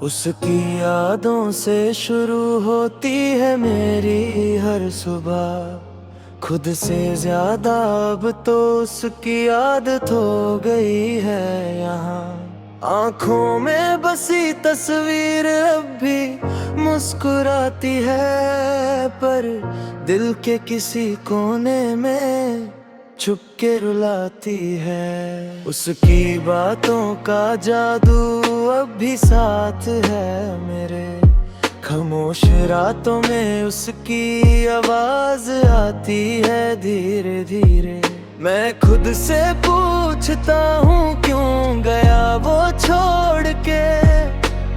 उसकी यादों से शुरू होती है मेरी हर सुबह। खुद से ज्यादा अब तो उसकी आदत हो गई है यहाँ। आंखों में बसी तस्वीर अब भी मुस्कुराती है, पर दिल के किसी कोने में छुप के रुलाती है। उसकी बातों का जादू अब भी साथ है मेरे। खामोश रातों में उसकी आवाज आती है धीरे धीरे। मैं खुद से पूछता हूँ क्यों गया वो छोड़ के,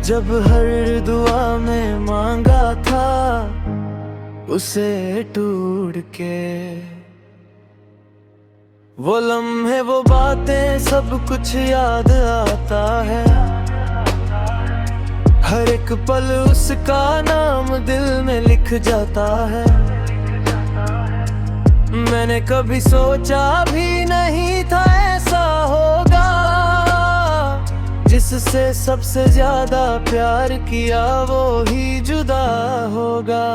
जब हर दुआ में मांगा था उसे ढूंढ के। वो लम्हे वो बातें सब कुछ याद आता है, हर एक पल उसका नाम दिल में लिख जाता है। मैंने कभी सोचा भी नहीं था ऐसा होगा, जिससे सबसे ज्यादा प्यार किया वो ही जुदा होगा।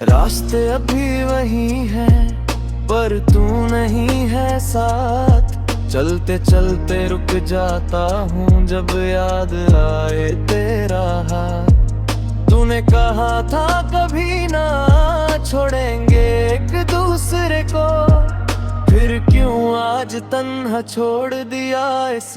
रास्ते अभी वही हैं पर तू नहीं है साथ। चलते चलते रुक जाता हूँ जब याद आए तेरा हाथ। तूने कहा था कभी ना छोड़ेंगे एक दूसरे को, फिर क्यों आज तन्हा छोड़ दिया इस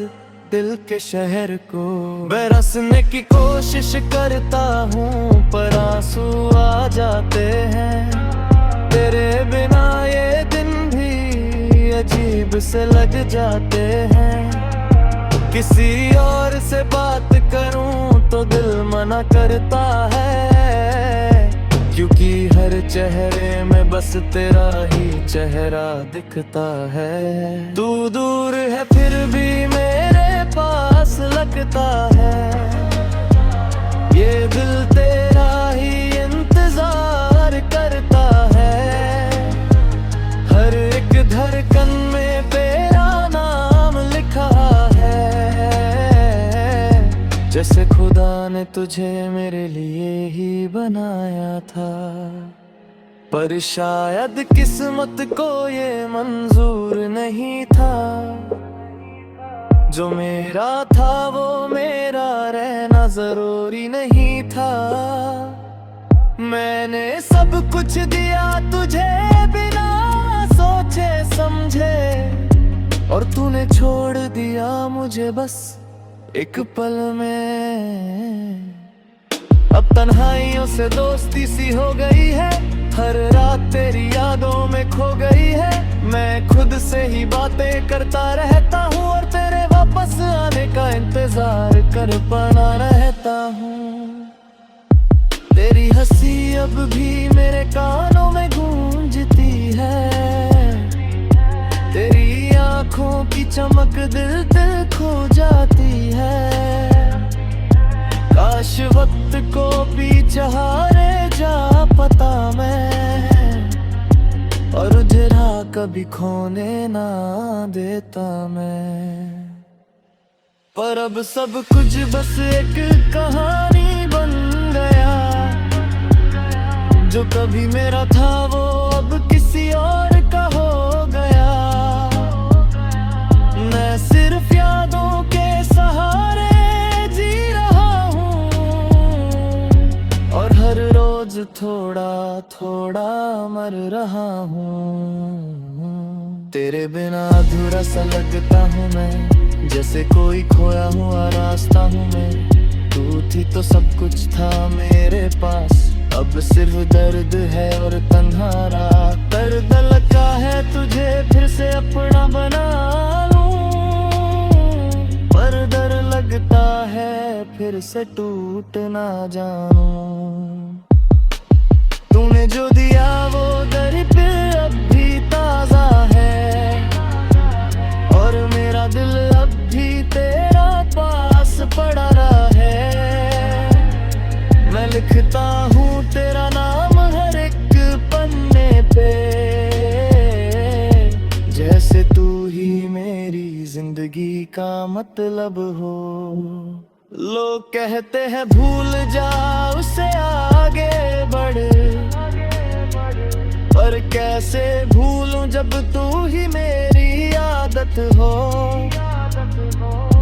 दिल के शहर को। बरसने की कोशिश करता हूँ पर आंसू आ जाते हैं। तेरे बिना ये दिन भी अजीब से लग जाते हैं। किसी और से बात करूं तो दिल मना करता है, क्योंकि हर चेहरे में बस तेरा ही चेहरा दिखता है। तू दूर है फिर भी मेरे पास लगता है, ये दिल तेरा ही इंतजार करता है। हर एक धड़कन में तेरा नाम लिखा है, जैसे खुदा ने तुझे मेरे लिए ही बनाया था। पर शायद किस्मत को ये मंजूर नहीं था, जो मेरा था वो मेरा रहना जरूरी नहीं था। मैंने सब कुछ दिया तुझे बिना सोचे समझे, और तूने छोड़ दिया मुझे बस एक पल में। अब तन्हाइयों से दोस्ती सी हो गई है, हर रात तेरी यादों में खो गई है। मैं खुद से ही बातें करता रहता हूँ और तेरे वापस आने का इंतजार कर बना रहता हूँ। तेरी हंसी अब भी मेरे कानों में गूंजती है, तेरी आंखों की चमक दिल दिल खो जाती है। काश वक्त को पीछे हारे जा पता मैं, और उजरा कभी खोने ना देता मैं। पर अब सब कुछ बस एक कहानी बन गया, जो कभी मेरा था वो अब किसी और का हो गया। मैं सिर्फ यादों के सहारे जी रहा हूँ, और हर रोज थोड़ा थोड़ा मर रहा हूँ। तेरे बिना अधूरा सा लगता हूँ मैं, जैसे कोई खोया हुआ रास्ता हूँ मैं। तू थी तो सब कुछ था मेरे पास, अब सिर्फ दर्द है और तन्हा रात। दर्द लगा है तुझे फिर से अपना बना लूं, पर डर लगता है फिर से टूट ना जाऊं। तूने जो दिया वो दर पे अब भी ताजा है, और मेरा दिल अब भी तेरा पास पड़ा रहा है। मैं लिखता हूँ तेरा नाम हर एक पन्ने पे, जैसे तू ही मेरी जिंदगी का मतलब हो। लोग कहते हैं भूल जा उसे आगे बढ़, पर कैसे भूलूं जब तू ही मेरी आदत हो।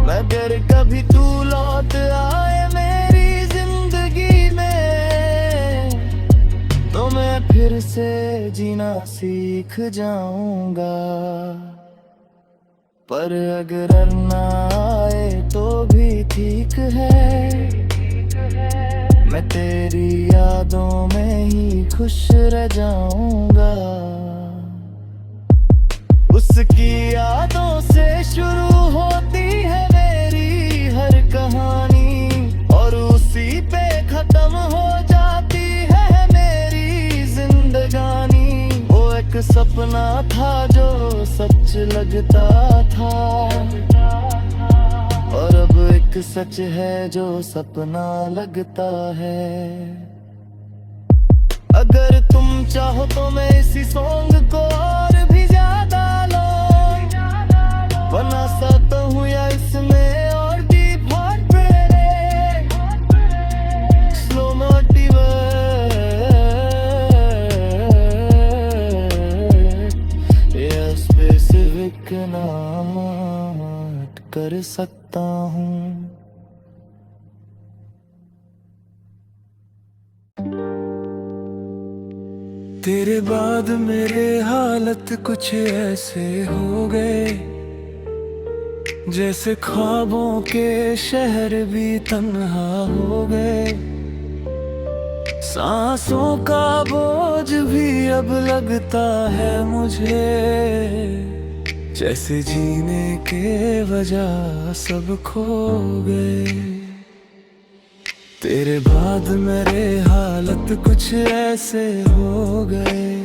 मगर कभी तू लौट आए मेरी जिंदगी में, तो मैं फिर से जीना सीख जाऊंगा। पर अगर ना आए तो भी ठीक है, मैं तेरी यादों में ही खुश रह जाऊंगा। उसकी यादों से शुरू होती है मेरी हर कहानी, और उसी पे खत्म हो जाती है मेरी जिंदगानी। वो एक सपना था जो सच लगता था, और अब एक सच है जो सपना लगता है। अगर तुम चाहो तो मैं इसी सॉन्ग को और भी ज्यादा लॉन्ग बना सकता हूँ, या इसमें और deep heart break slow motive या स्पेसिफिक नोट कर सकता हूँ। तेरे बाद मेरे हालत कुछ ऐसे हो गए, जैसे ख्वाबों के शहर भी तन्हा हो गए। सांसों का बोझ भी अब लगता है मुझे, जैसे जीने के वजह सब खो गए। तेरे बाद मेरे हालत कुछ ऐसे हो गए,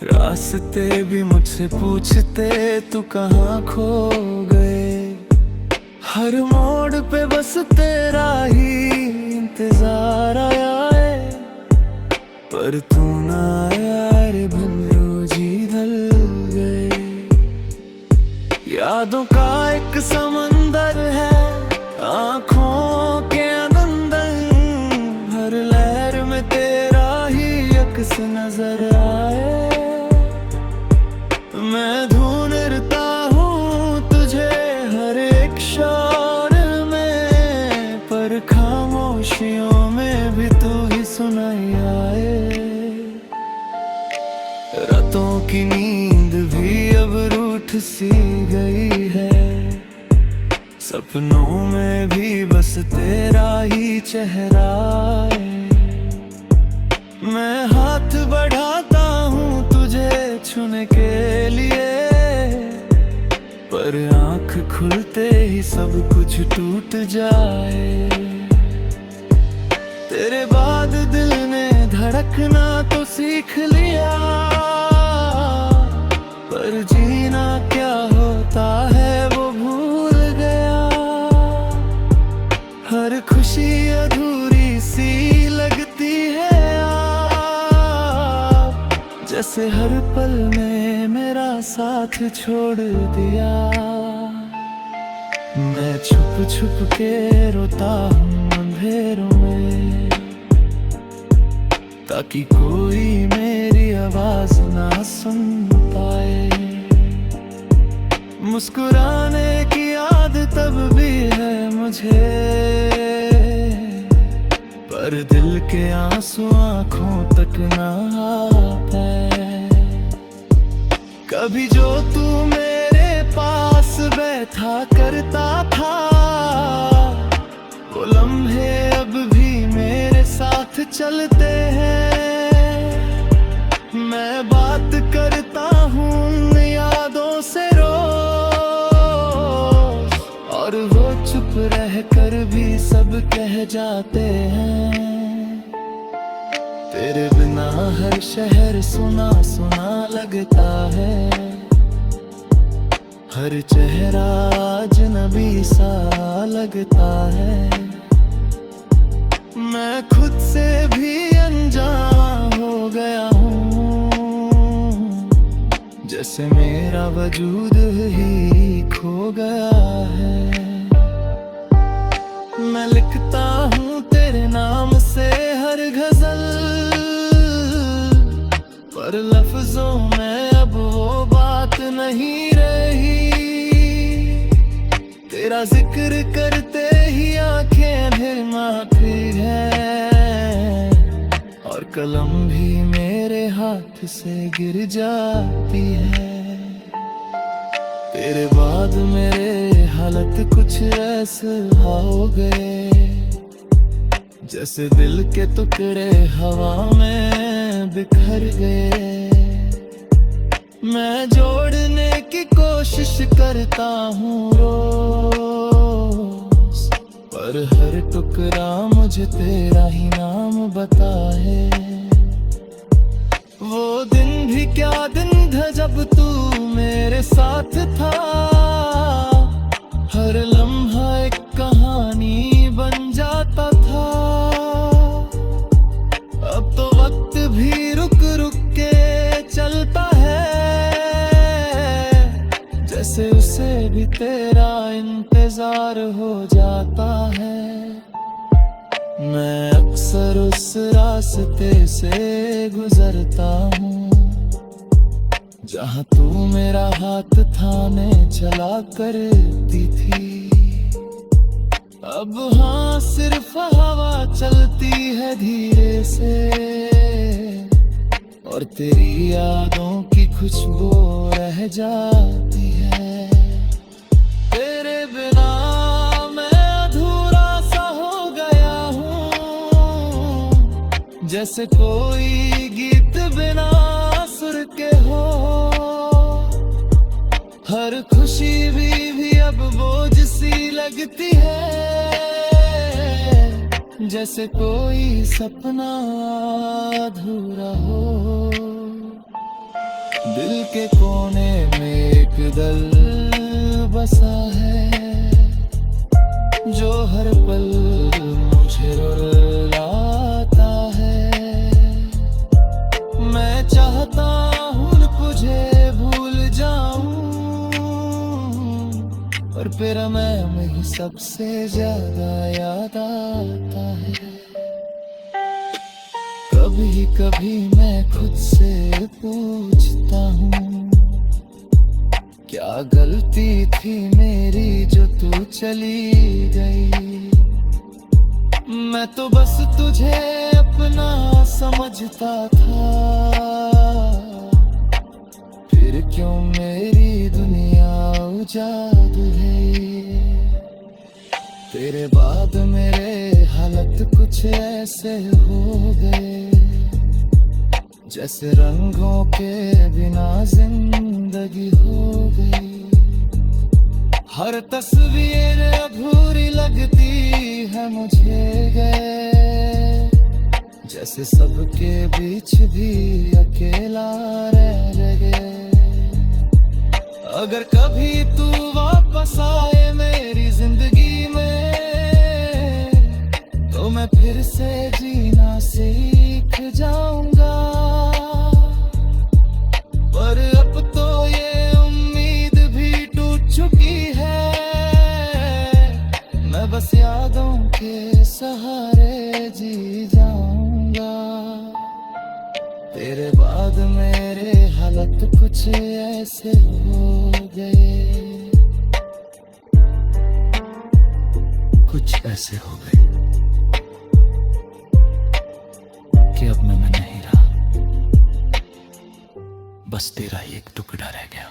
रास्ते भी मुझसे पूछते तू कहाँ खो गए। हर मोड़ पे बस तेरा ही इंतजार आया है, पर तू ना आया रे भंवरों जी ढल गए। यादों का एक समंदर है आँखों के अंदर, हर लहर में तेरा ही अक्स नजर आए। मैं ढूंढता हूँ तुझे हर एक शोर में, पर खामोशियों में भी तू ही सुनाई आए। रातों की नींद भी अब रूठ सी गई है, सपनों में भी बस तेरा ही चेहरा है। मैं हाथ बढ़ाता हूँ तुझे छूने के लिए, पर आँख खुलते ही सब कुछ टूट जाए। तेरे बाद दिल ने धड़कना तो सीख लिया, पर जीना क्या होता है वो भूल गया। हर खुशी अधूरी सी लगती है आप, जैसे हर पल में मेरा साथ छोड़ दिया। मैं छुप छुप के रोता हूँ अंधेरों में, ताकि कोई मेरी आवाज ना सुन पाए। मुस्कुराने की आदत तब भी है मुझे, पर दिल के आंसू आंखों तक ना आ पाए। कभी जो तू मेरे पास बैठा करता था, वो लम्हे अब भी मेरे साथ चलते हैं। मैं बात करता हूँ उन यादों से रोज, और वो चुप रह कर भी सब कह जाते हैं। तेरे बिना हर शहर सुना सुना लगता है, हर चेहरा अजनबी सा लगता है। मैं खुद से भी अनजान हो गया हूँ, जैसे मेरा वजूद ही खो गया है। नहीं रही। तेरा जिक्र करते ही आंखें भिरमाती है, और कलम भी मेरे हाथ से गिर जाती है। तेरे बाद मेरे हालत कुछ ऐसे हो गए, जैसे दिल के टुकड़े हवा में बिखर गए। मैं जोड़ने की कोशिश करता हूँ रोज, पर हर टुकड़ा मुझे तेरा ही नाम बता है। वो दिन भी क्या दिन था जब तू मेरे साथ था, हर लम्हा एक कहानी बन जाता था। अब तो वक्त भी रुक रुक के चलता है, जैसे उसे भी तेरा इंतजार हो जाता है। मैं अक्सर उस रास्ते से गुजरता हूँ जहाँ तू मेरा हाथ थाने चला करती थी। अब हाँ सिर्फ हवा चलती है धीरे से, और तेरी यादों की खुशबू रह जाती है। तेरे बिना मैं अधूरा सा हो गया हूँ, जैसे कोई गीत बिना सुर के हो। हर खुशी भी अब बोझ सी लगती है, जैसे कोई सपना अधूरा हो। दिल के कोने में एक दिल बसा है, जो हर पल मुझे रुलाता है। मैं चाहता हूँ तुझे भूल जाऊं, पर फिर मैं ही सबसे ज्यादा याद आता है। कभी कभी मैं खुद से पूछता हूँ, क्या गलती थी मेरी जो तू चली गई। मैं तो बस तुझे अपना समझता था, फिर क्यों मेरी दुनिया उजाड़ गई। तेरे बाद मेरे हालत कुछ ऐसे हो गए, जैसे रंगों के बिना जिंदगी हो गई। हर तस्वीर अधूरी लगती है मुझे गए, जैसे सबके बीच भी अकेला रह गए। अगर कभी तू वापस आए मेरी जिंदगी में, तो मैं फिर से जीना सीख जाऊंगा। पर अब तो ये उम्मीद भी टूट चुकी है, मैं बस यादों के सहारे जी जाऊंगा। तेरे बाद मेरे हालत कुछ ऐसे हो गए, कुछ ऐसे हो गए कि अब मैं नहीं रहा, बस तेरा ही एक टुकड़ा रह गया।